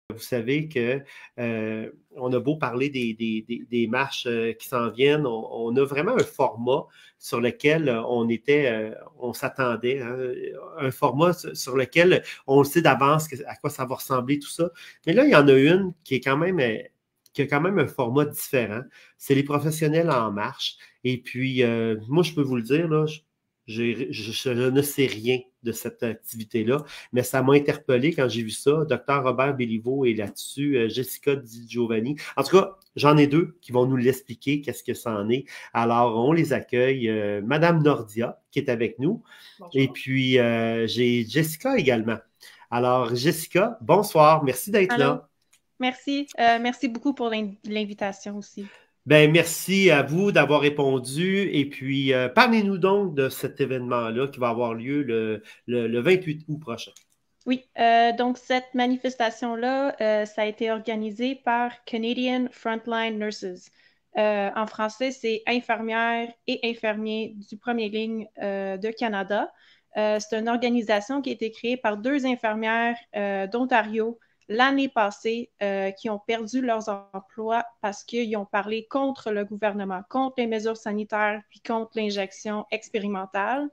Vous savez que on a beau parler des marches qui s'en viennent, on a vraiment un format sur lequel on s'attendait, hein, un format sur lequel on sait d'avance à quoi ça va ressembler, tout ça. Mais là, il y en a une qui est quand même qui a quand même un format différent. C'est les professionnels en marche. Et puis, moi, je peux vous le dire, là, je ne sais rien de cette activité-là, mais ça m'a interpellé quand j'ai vu ça. Docteur Robert Béliveau est là-dessus, Jessica Di Giovanni. En tout cas, j'en ai deux qui vont nous l'expliquer, qu'est-ce que ça en est. Alors, on les accueille. Madame Nordia, qui est avec nous. Bonjour. Et puis, j'ai Jessica également. Alors, Jessica, bonsoir. Merci d'être là. Merci. Merci beaucoup pour l'invitation aussi. Ben, merci à vous d'avoir répondu. Et puis, parlez-nous donc de cet événement-là qui va avoir lieu le 28 août prochain. Oui, donc cette manifestation-là, ça a été organisé par Canadian Frontline Nurses. En français, c'est infirmières et infirmiers du premier ligne de Canada. C'est une organisation qui a été créée par deux infirmières d'Ontario l'année passée qui ont perdu leurs emplois parce qu'ils ont parlé contre le gouvernement, contre les mesures sanitaires, puis contre l'injection expérimentale.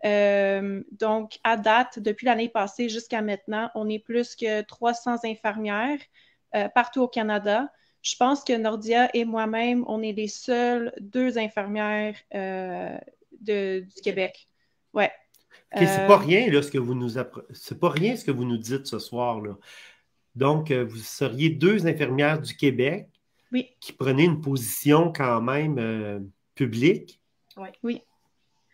Donc, à date, depuis l'année passée jusqu'à maintenant, on est plus que 300 infirmières partout au Canada. Je pense que Nordia et moi-même, on est les seules deux infirmières du Québec. Ouais. Okay, c'est pas rien là, c'est pas rien ce que vous nous dites ce soir là. Donc, vous seriez deux infirmières du Québec qui prenaient une position quand même publique. Oui. Oui.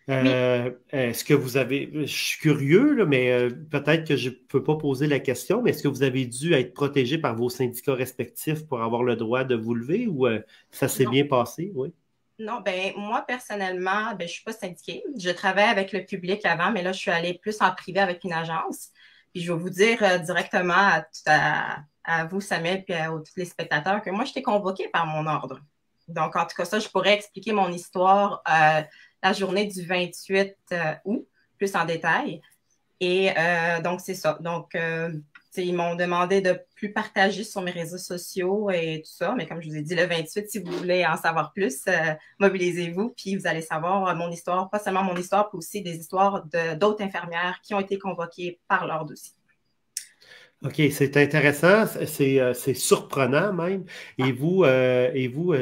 Est-ce que vous avez, je suis curieux, là, mais peut-être que je ne peux pas poser la question, mais est-ce que vous avez dû être protégé par vos syndicats respectifs pour avoir le droit de vous lever ou ça s'est bien passé? Oui. Non, ben moi, personnellement, je ne suis pas syndiquée. Je travaillais avec le public avant, mais là, je suis allée plus en privé avec une agence. Puis je vais vous dire directement à vous, Samuel, puis à tous les spectateurs, que moi, j'étais convoquée par mon ordre. Donc, en tout cas, ça, je pourrais expliquer mon histoire la journée du 28 août, plus en détail. Et donc, c'est ça. Donc, ils m'ont demandé de plus partager sur mes réseaux sociaux et tout ça. Mais comme je vous ai dit, le 28, si vous voulez en savoir plus, mobilisez-vous, puis vous allez savoir mon histoire, pas seulement mon histoire, mais aussi des histoires d'autres infirmières qui ont été convoquées par leur dossier. OK, c'est intéressant, c'est surprenant même. Et vous,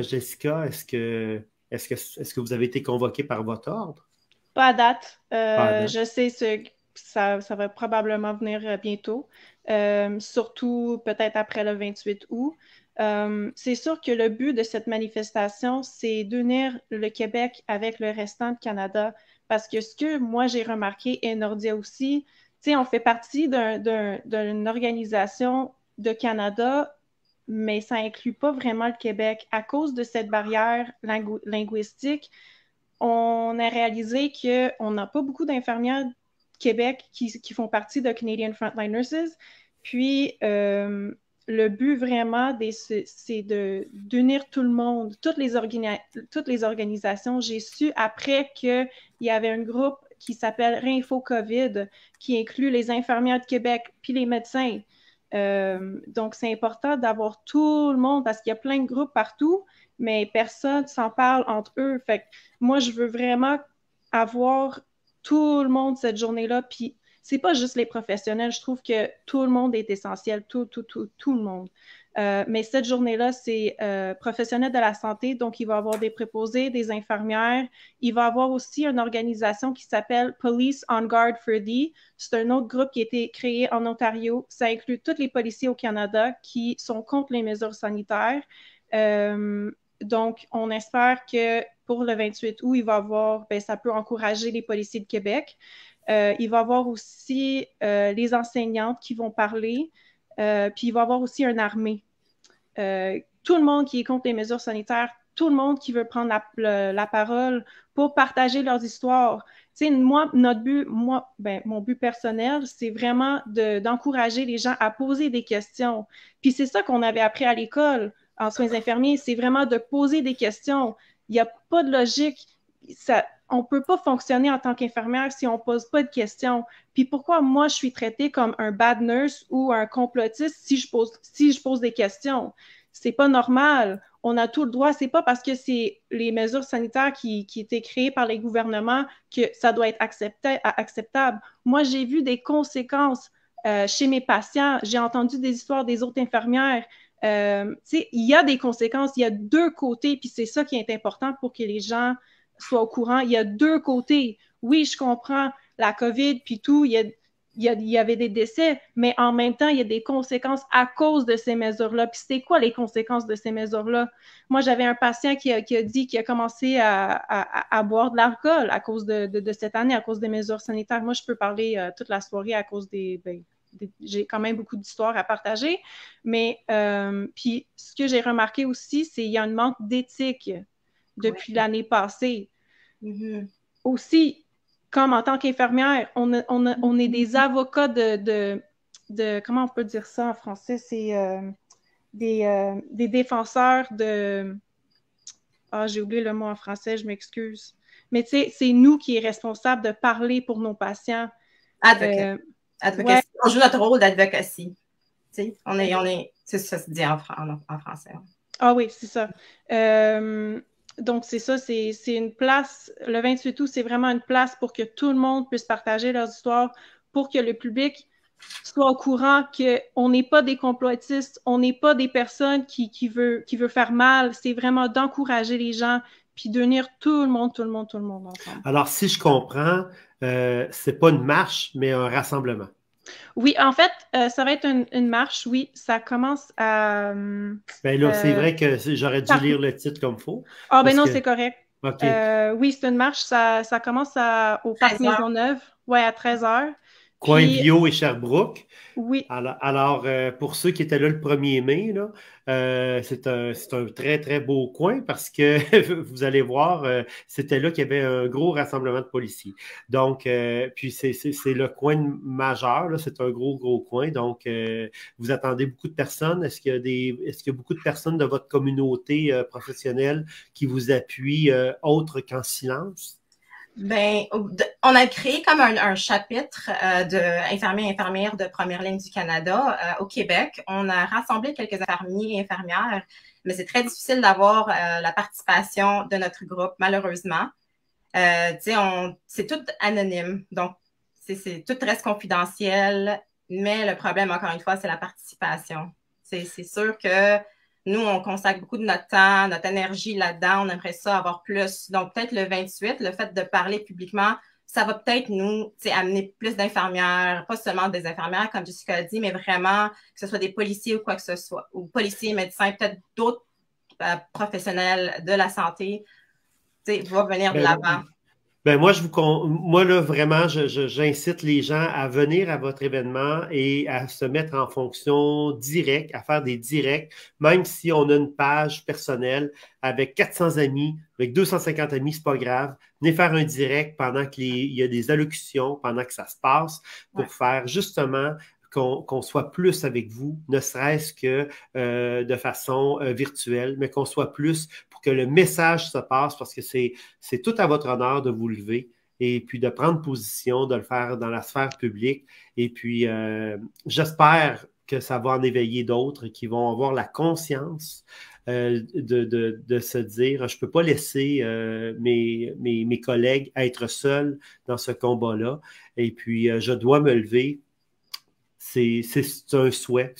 Jessica, est-ce que vous avez été convoquée par votre ordre? Pas à date. Je sais ça va probablement venir bientôt, surtout peut-être après le 28 août. C'est sûr que le but de cette manifestation, c'est d'unir le Québec avec le restant du Canada, parce que ce que moi j'ai remarqué, et Nordia aussi, on fait partie d'une organisation de Canada, mais ça inclut pas vraiment le Québec. À cause de cette barrière linguistique, on a réalisé qu'on n'a pas beaucoup d'infirmières du Québec qui font partie de Canadian Frontline Nurses. Puis, le but vraiment, c'est d'unir tout le monde, toutes les organisations. J'ai su après qu'il y avait un groupe qui s'appelle Réinfo COVID, qui inclut les infirmières de Québec puis les médecins. Donc, c'est important d'avoir tout le monde parce qu'il y a plein de groupes partout, mais personne s'en parle entre eux. Fait que moi, je veux vraiment avoir tout le monde cette journée-là. Puis, c'est pas juste les professionnels. Je trouve que tout le monde est essentiel. Tout le monde. Mais cette journée-là, c'est professionnels de la santé. Donc, il va y avoir des préposés, des infirmières. Il va y avoir aussi une organisation qui s'appelle Police on Guard for Thee. C'est un autre groupe qui a été créé en Ontario. Ça inclut tous les policiers au Canada qui sont contre les mesures sanitaires. Donc, on espère que pour le 28 août, il va y avoir, ça peut encourager les policiers de Québec. Il va y avoir aussi les enseignantes qui vont parler, puis il va y avoir aussi une armée. Tout le monde qui est contre les mesures sanitaires, tout le monde qui veut prendre la parole pour partager leurs histoires. Tu sais, moi, mon but personnel, c'est vraiment d'encourager les gens à poser des questions. Puis c'est ça qu'on avait appris à l'école en soins infirmiers, c'est vraiment de poser des questions. Il n'y a pas de logique. on peut pas fonctionner en tant qu'infirmière si on pose pas de questions. Puis pourquoi moi, je suis traitée comme un bad nurse ou un complotiste si je pose des questions? C'est pas normal. On a tout le droit. C'est pas parce que c'est les mesures sanitaires qui étaient créées par les gouvernements que ça doit être acceptable. Moi, j'ai vu des conséquences chez mes patients. J'ai entendu des histoires des autres infirmières. Il y a des conséquences. Il y a deux côtés. Puis c'est ça qui est important pour que les gens soient au courant. Il y a deux côtés. Oui, je comprends la COVID puis tout. Il y avait des décès, mais en même temps, il y a des conséquences à cause de ces mesures-là. Puis c'est quoi les conséquences de ces mesures-là? Moi, j'avais un patient qui a dit qu'il a commencé à boire de l'alcool à cause de cette année, à cause des mesures sanitaires. Moi, je peux parler toute la soirée à cause j'ai quand même beaucoup d'histoires à partager. Mais puis ce que j'ai remarqué aussi, c'est qu'il y a un manque d'éthique depuis l'année passée. Aussi, comme en tant qu'infirmière, on est des avocats de comment on peut dire ça en français? C'est des défenseurs de... Ah, j'ai oublié le mot en français, je m'excuse. Mais tu sais, c'est nous qui est responsable de parler pour nos patients. Advocacy. Ouais. On joue notre rôle d'advocacy. C'est ça se dit en français. Ah oui, c'est ça. Donc, c'est ça, c'est une place, le 28 août, c'est vraiment une place pour que tout le monde puisse partager leurs histoires, pour que le public soit au courant qu'on n'est pas des complotistes, on n'est pas des personnes qui veut faire mal, c'est vraiment d'encourager les gens, puis d'unir tout le monde ensemble. Alors, si je comprends, c'est pas une marche, mais un rassemblement. Oui, en fait, ça va être une marche, oui. Ça commence à... Ben là, c'est vrai que j'aurais dû lire le titre comme il faut. Ah, ben non, c'est correct. Okay. Oui, c'est une marche. Ça commence au Parc Maisonneuve, à 13h. Coin Bio et Sherbrooke. Oui. Alors, pour ceux qui étaient là le 1er mai, c'est un très, très beau coin parce que vous allez voir, c'était là qu'il y avait un gros rassemblement de policiers. Donc, puis c'est le coin majeur, c'est un gros coin. Donc, vous attendez beaucoup de personnes. Est-ce qu'il y a beaucoup de personnes de votre communauté professionnelle qui vous appuient autre qu'en silence? Ben, on a créé comme un chapitre d'infirmières de première ligne du Canada au Québec. On a rassemblé quelques infirmiers et infirmières, mais c'est très difficile d'avoir la participation de notre groupe, malheureusement. C'est tout anonyme, donc tout reste confidentiel, mais le problème, encore une fois, c'est la participation. C'est sûr que nous, on consacre beaucoup de notre temps, notre énergie là-dedans. On aimerait ça avoir plus. Donc, peut-être le 28, le fait de parler publiquement, ça va peut-être nous amener plus d'infirmières, pas seulement des infirmières, comme Jessica a dit, mais vraiment que ce soit des policiers ou quoi que ce soit, ou policiers, médecins, peut-être d'autres professionnels de la santé, vont venir de l'avant. Ben moi là, vraiment, j'incite les gens à venir à votre événement et à se mettre en fonction directe, à faire des directs, même si on a une page personnelle avec 400 amis, avec 250 amis, c'est pas grave. Venez faire un direct pendant qu'il y a des allocutions, pendant que ça se passe, pour faire justement qu'on soit plus avec vous, ne serait-ce que de façon virtuelle, mais qu'on soit plus pour que le message se passe, parce que c'est tout à votre honneur de vous lever et puis de prendre position, de le faire dans la sphère publique. Et puis, j'espère que ça va en éveiller d'autres qui vont avoir la conscience de se dire, je ne peux pas laisser mes collègues être seuls dans ce combat-là. Et puis, je dois me lever. C'est un souhait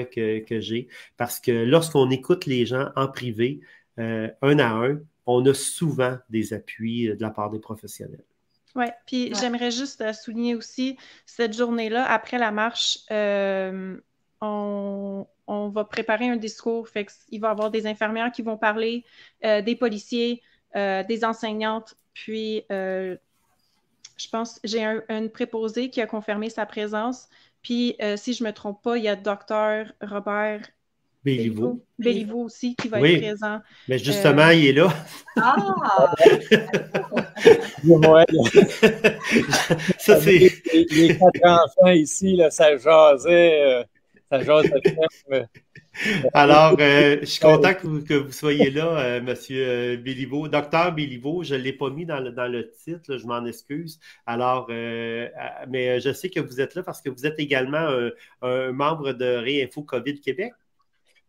que j'ai, parce que lorsqu'on écoute les gens en privé, un à un, on a souvent des appuis de la part des professionnels. Oui, puis j'aimerais juste souligner aussi, cette journée-là, après la marche, on va préparer un discours, fait qu'il va y avoir des infirmières qui vont parler, des policiers, des enseignantes, puis je pense, j'ai une préposée qui a confirmé sa présence. Puis, si je ne me trompe pas, il y a Dr. Robert Béliveau aussi qui va être présent. Mais justement, il est là. Ah! Ça, c'est... Les 4 enfants ici, là, ça jasait. Ça jase de ferme. Alors, je suis content que vous soyez là, Monsieur Béliveau. Docteur Béliveau, je ne l'ai pas mis dans le titre, là, je m'en excuse. Alors, mais je sais que vous êtes là parce que vous êtes également un membre de Réinfo COVID Québec.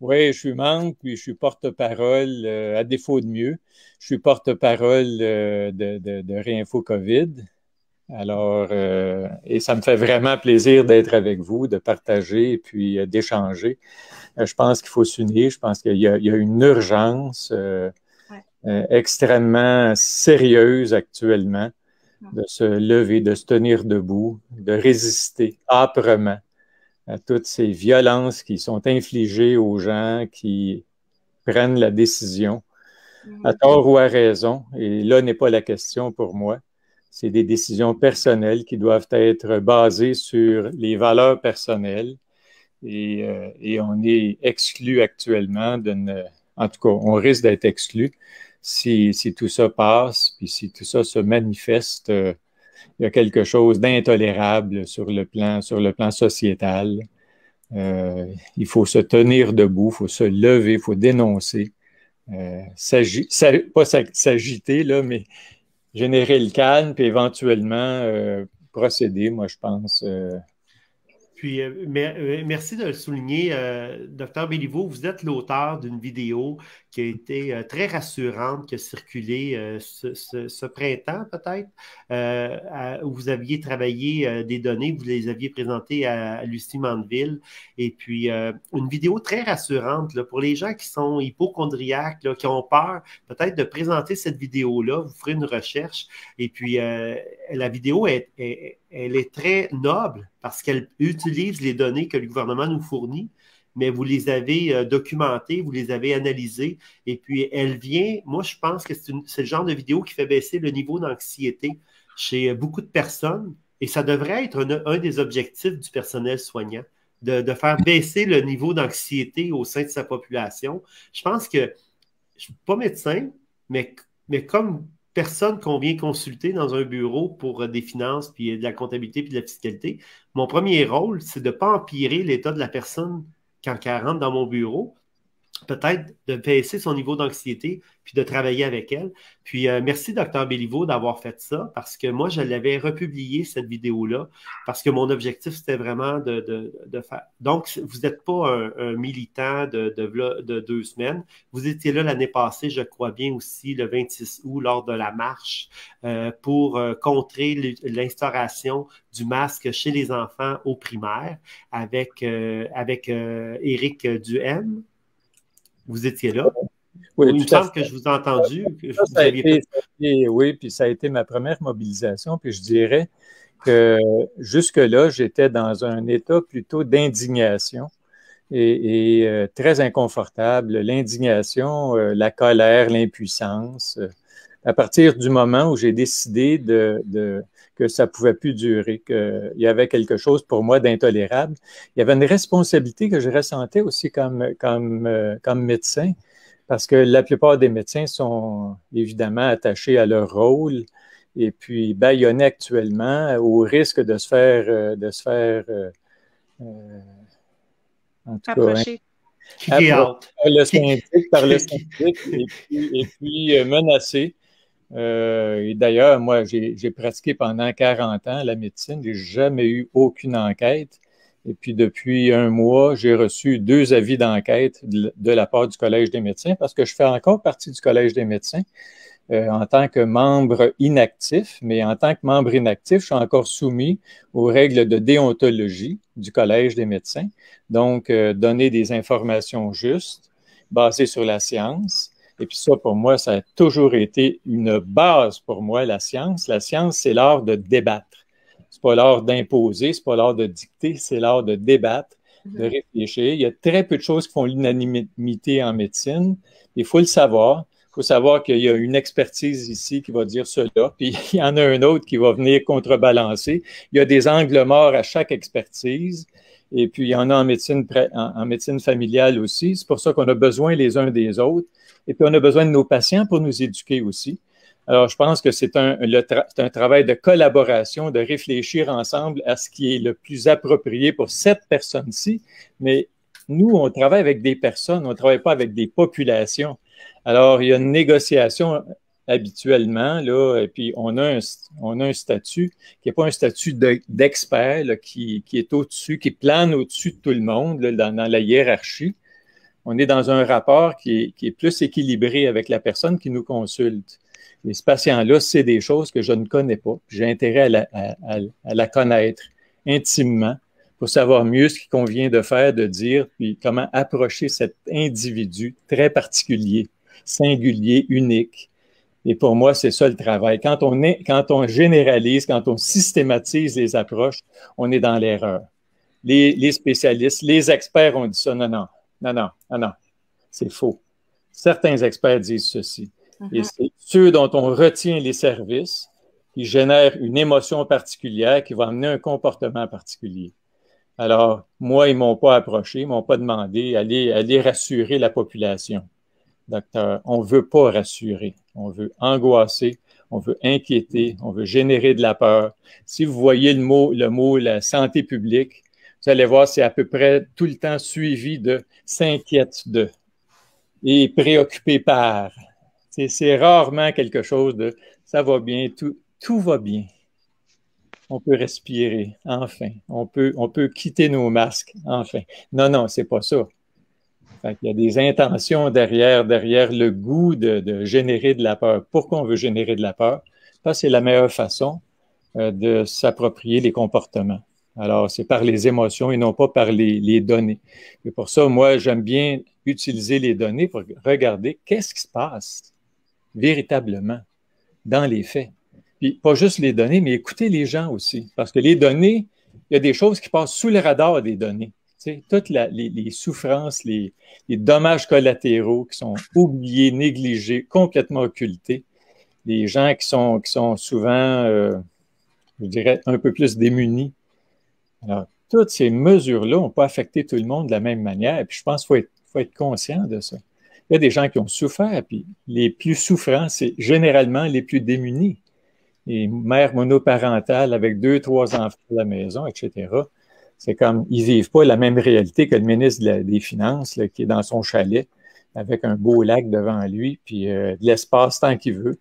Oui, je suis membre, puis je suis porte-parole, à défaut de mieux. Je suis porte-parole de Réinfo COVID. Alors, et ça me fait vraiment plaisir d'être avec vous, de partager et puis d'échanger. Je pense qu'il faut s'unir. Je pense qu'il y a une urgence extrêmement sérieuse actuellement de se lever, de se tenir debout, de résister âprement à toutes ces violences qui sont infligées aux gens qui prennent la décision, à tort ou à raison. Et là n'est pas la question pour moi. C'est des décisions personnelles qui doivent être basées sur les valeurs personnelles. Et on est exclu actuellement en tout cas, on risque d'être exclu si tout ça passe, puis si tout ça se manifeste. Il y a quelque chose d'intolérable sur le plan sociétal. Il faut se tenir debout, il faut se lever, il faut dénoncer. Pas s'agiter, là, mais générer le calme, puis éventuellement procéder, moi, je pense. Puis, merci de le souligner, Dr Béliveau. Vous êtes l'auteur d'une vidéo qui a été très rassurante, qui a circulé ce printemps, peut-être, où vous aviez travaillé des données, vous les aviez présentées à Lucie Mandeville. Et puis, une vidéo très rassurante là, pour les gens qui sont hypocondriaques, là, qui ont peur peut-être de présenter cette vidéo-là. Vous ferez une recherche. Et puis, la vidéo elle est très noble parce qu'elle utilise les données que le gouvernement nous fournit, mais vous les avez documentées, vous les avez analysées, et puis elle vient, moi je pense que c'est le genre de vidéo qui fait baisser le niveau d'anxiété chez beaucoup de personnes, et ça devrait être un des objectifs du personnel soignant, de faire baisser le niveau d'anxiété au sein de sa population. Je pense que, je ne suis pas médecin, mais comme personne qu'on vient consulter dans un bureau pour des finances, puis de la comptabilité, puis de la fiscalité. Mon premier rôle, c'est de ne pas empirer l'état de la personne quand elle rentre dans mon bureau, peut-être de baisser son niveau d'anxiété, puis de travailler avec elle. Puis merci, Dr Béliveau, d'avoir fait ça, parce que moi, je l'avais republié, cette vidéo-là, parce que mon objectif, c'était vraiment de faire... Donc, vous n'êtes pas un militant de 2 semaines. Vous étiez là l'année passée, je crois bien aussi, le 26 août, lors de la marche, pour contrer l'instauration du masque chez les enfants au primaire, avec Éric Duhaime. Vous étiez là? Oui, il me semble que je vous ai entendu. Oui, puis ça a été ma première mobilisation. Puis je dirais que jusque-là, j'étais dans un état plutôt d'indignation et très inconfortable. L'indignation, la colère, l'impuissance. À partir du moment où j'ai décidé que ça ne pouvait plus durer, qu'il y avait quelque chose pour moi d'intolérable, il y avait une responsabilité que je ressentais aussi comme médecin, parce que la plupart des médecins sont évidemment attachés à leur rôle et puis bâillonnés actuellement au risque de se faire en tout approcher. Par le syndic et puis menacés. Et d'ailleurs, moi, j'ai pratiqué pendant 40 ans la médecine. Je n'ai jamais eu aucune enquête. Et puis, depuis 1 mois, j'ai reçu 2 avis d'enquête de la part du Collège des médecins parce que je fais encore partie du Collège des médecins en tant que membre inactif. Mais en tant que membre inactif, je suis encore soumis aux règles de déontologie du Collège des médecins. Donc, donner des informations justes, basées sur la science. Et puis ça, pour moi, ça a toujours été une base pour moi, la science. La science, c'est l'art de débattre. C'est pas l'art d'imposer, c'est pas l'art de dicter, c'est l'art de débattre, de réfléchir. Il y a très peu de choses qui font l'unanimité en médecine. Il faut le savoir. Il faut savoir qu'il y a une expertise ici qui va dire cela, puis il y en a un autre qui va venir contrebalancer. Il y a des angles morts à chaque expertise. Et puis, il y en a en médecine familiale aussi. C'est pour ça qu'on a besoin les uns des autres. Et puis, on a besoin de nos patients pour nous éduquer aussi. Alors, je pense que c'est un travail de collaboration, de réfléchir ensemble à ce qui est le plus approprié pour cette personne-ci. Mais nous, on travaille avec des personnes, on ne travaille pas avec des populations. Alors, il y a une négociation habituellement, là, et puis on a un statut qui n'est pas un statut d'expert, qui est au-dessus, qui plane au-dessus de tout le monde, là, dans la hiérarchie. On est dans un rapport qui est plus équilibré avec la personne qui nous consulte. Et ce patient-là, c'est des choses que je ne connais pas. J'ai intérêt à la connaître intimement pour savoir mieux ce qu'il convient de faire, de dire, puis comment approcher cet individu très particulier, singulier, unique. Et pour moi, c'est ça le travail. Quand on généralise, quand on systématise les approches, on est dans l'erreur. Les spécialistes, les experts ont dit ça. Non, c'est faux. Certains experts disent ceci. Et c'est ceux dont on retient les services qui génèrent une émotion particulière qui va amener un comportement particulier. Alors, moi, ils ne m'ont pas approché, ils ne m'ont pas demandé d'aller rassurer la population. Docteur, on ne veut pas rassurer, on veut angoisser, on veut inquiéter, on veut générer de la peur. Si vous voyez le mot la santé publique, vous allez voir, c'est à peu près tout le temps suivi de s'inquiète de et préoccupé par. C'est rarement quelque chose de ça va bien, tout va bien. On peut respirer, enfin. On peut quitter nos masques, enfin. Non, c'est pas ça. Fait qu'il y a des intentions derrière le goût de générer de la peur. Pourquoi on veut générer de la peur? Ça, c'est la meilleure façon de s'approprier les comportements. Alors, c'est par les émotions et non pas par les données. Et pour ça, moi, j'aime bien utiliser les données pour regarder qu'est-ce qui se passe véritablement dans les faits. Puis, pas juste les données, mais écouter les gens aussi. Parce que les données, il y a des choses qui passent sous le radar des données. Tu sais, toutes les souffrances, les dommages collatéraux qui sont oubliés, négligés, complètement occultés. Les gens qui sont souvent, je dirais, un peu plus démunis. Alors, toutes ces mesures-là n'ont pas affecté tout le monde de la même manière. Et puis, je pense qu'il faut être conscient de ça. Il y a des gens qui ont souffert, puis les plus souffrants, c'est généralement les plus démunis. Les mères monoparentales avec 2, 3 enfants à la maison, etc. C'est comme, ils ne vivent pas la même réalité que le ministre des Finances, là, qui est dans son chalet, avec un beau lac devant lui, puis de l'espace tant qu'il veut,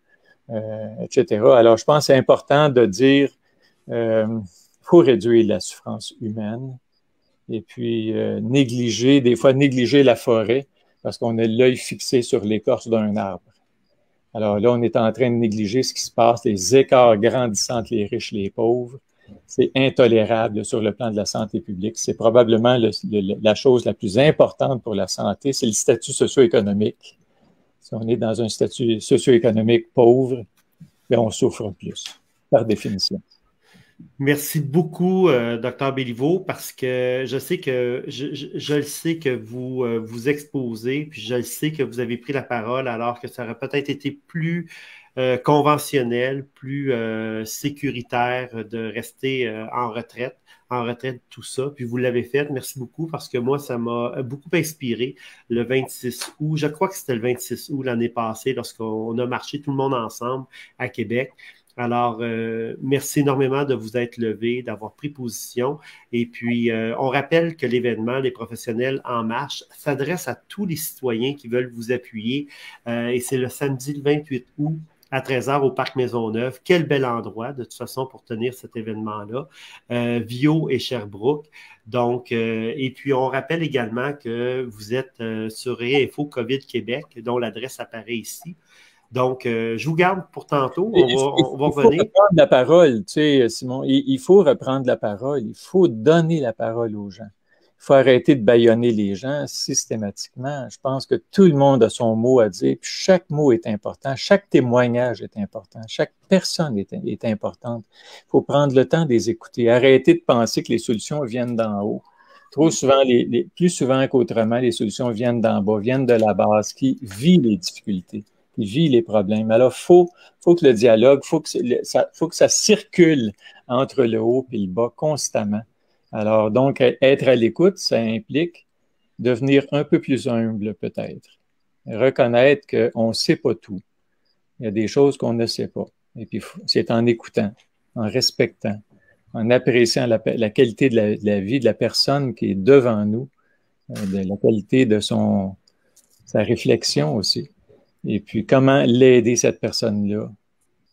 etc. Alors, je pense que c'est important de dire, faut réduire la souffrance humaine, et puis des fois négliger la forêt, parce qu'on a l'œil fixé sur l'écorce d'un arbre. Alors là, on est en train de négliger ce qui se passe, les écarts grandissants entre les riches et les pauvres. C'est intolérable sur le plan de la santé publique. C'est probablement la chose la plus importante pour la santé, c'est le statut socio-économique. Si on est dans un statut socio-économique pauvre, bien, on souffre plus, par définition. Merci beaucoup, Dr. Béliveau, parce que je sais que je le sais que vous vous exposez, puis je le sais que vous avez pris la parole alors que ça aurait peut-être été plus conventionnel, plus sécuritaire de rester en retraite tout ça. Puis vous l'avez fait. Merci beaucoup parce que moi, ça m'a beaucoup inspiré le 26 août. Je crois que c'était le 26 août l'année passée lorsqu'on a marché tout le monde ensemble à Québec. Alors, merci énormément de vous être levé, d'avoir pris position. Et puis, on rappelle que l'événement, les professionnels en marche, s'adresse à tous les citoyens qui veulent vous appuyer. Et c'est le samedi le 28 août à 13h au Parc Maisonneuve. Quel bel endroit, de toute façon, pour tenir cet événement-là. Vio et Sherbrooke. Donc, et puis, on rappelle également que vous êtes sur Réinfo COVID Québec, dont l'adresse apparaît ici. Donc, je vous garde pour tantôt. On va revenir. Il faut reprendre la parole, tu sais, Simon. Il faut reprendre la parole. Il faut donner la parole aux gens. Il faut arrêter de bâillonner les gens systématiquement. Je pense que tout le monde a son mot à dire. Puis chaque mot est important. Chaque témoignage est important. Chaque personne est importante. Il faut prendre le temps de les écouter. Arrêter de penser que les solutions viennent d'en haut. Trop souvent, plus souvent qu'autrement, les solutions viennent d'en bas, viennent de la base, qui vit les difficultés, qui vit les problèmes. Alors, faut que le dialogue, faut que ça circule entre le haut et le bas constamment. Alors, donc, être à l'écoute, ça implique devenir un peu plus humble, peut-être. Reconnaître qu'on ne sait pas tout. Il y a des choses qu'on ne sait pas. Et puis, c'est en écoutant, en respectant, en appréciant la qualité de la vie de la personne qui est devant nous, de la qualité de sa réflexion aussi. Et puis, comment l'aider, cette personne-là,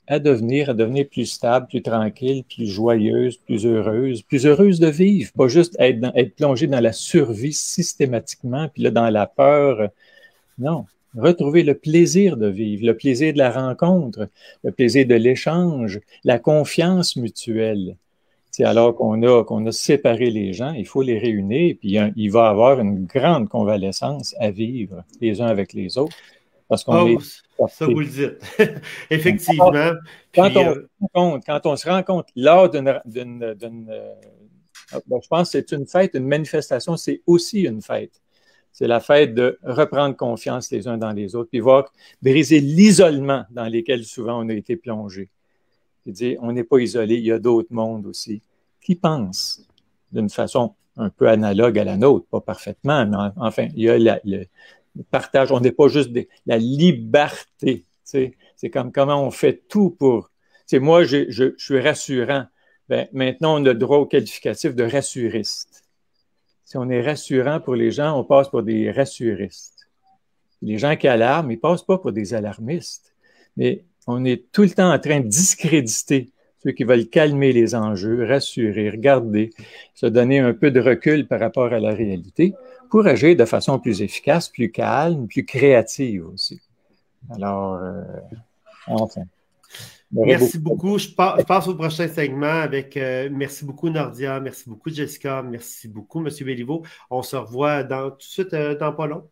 à devenir plus stable, plus tranquille, plus joyeuse de vivre, pas juste être plongé dans la survie systématiquement, puis là, dans la peur. Non, retrouver le plaisir de vivre, le plaisir de la rencontre, le plaisir de l'échange, la confiance mutuelle. C'est alors qu'on a séparé les gens, il faut les réunir, puis il va y avoir une grande convalescence à vivre les uns avec les autres. Parce qu'on est ça, vous le dites. Effectivement. Quand on se rend compte lors d'une je pense que c'est une fête, une manifestation, c'est aussi une fête. C'est la fête de reprendre confiance les uns dans les autres, puis voir briser l'isolement dans lequel souvent on a été plongé. Puis dire, on n'est pas isolé, il y a d'autres mondes aussi qui pensent d'une façon un peu analogue à la nôtre, pas parfaitement, mais enfin, il y a le partage, on n'est pas juste la liberté. C'est comme comment on fait tout pour... moi, je suis rassurant. Ben, maintenant, on a le droit au qualificatif de rassuriste. Si on est rassurant pour les gens, on passe pour des rassuristes. Les gens qui alarment, ils ne passent pas pour des alarmistes. Mais on est tout le temps en train de discréditer ceux qui veulent calmer les enjeux, rassurer, regarder, se donner un peu de recul par rapport à la réalité pour agir de façon plus efficace, plus calme, plus créative aussi. Alors, enfin. Merci beaucoup. Je passe au prochain segment avec merci beaucoup Nordia, merci beaucoup Jessica, merci beaucoup M. Béliveau. On se revoit tout de suite dans pas long.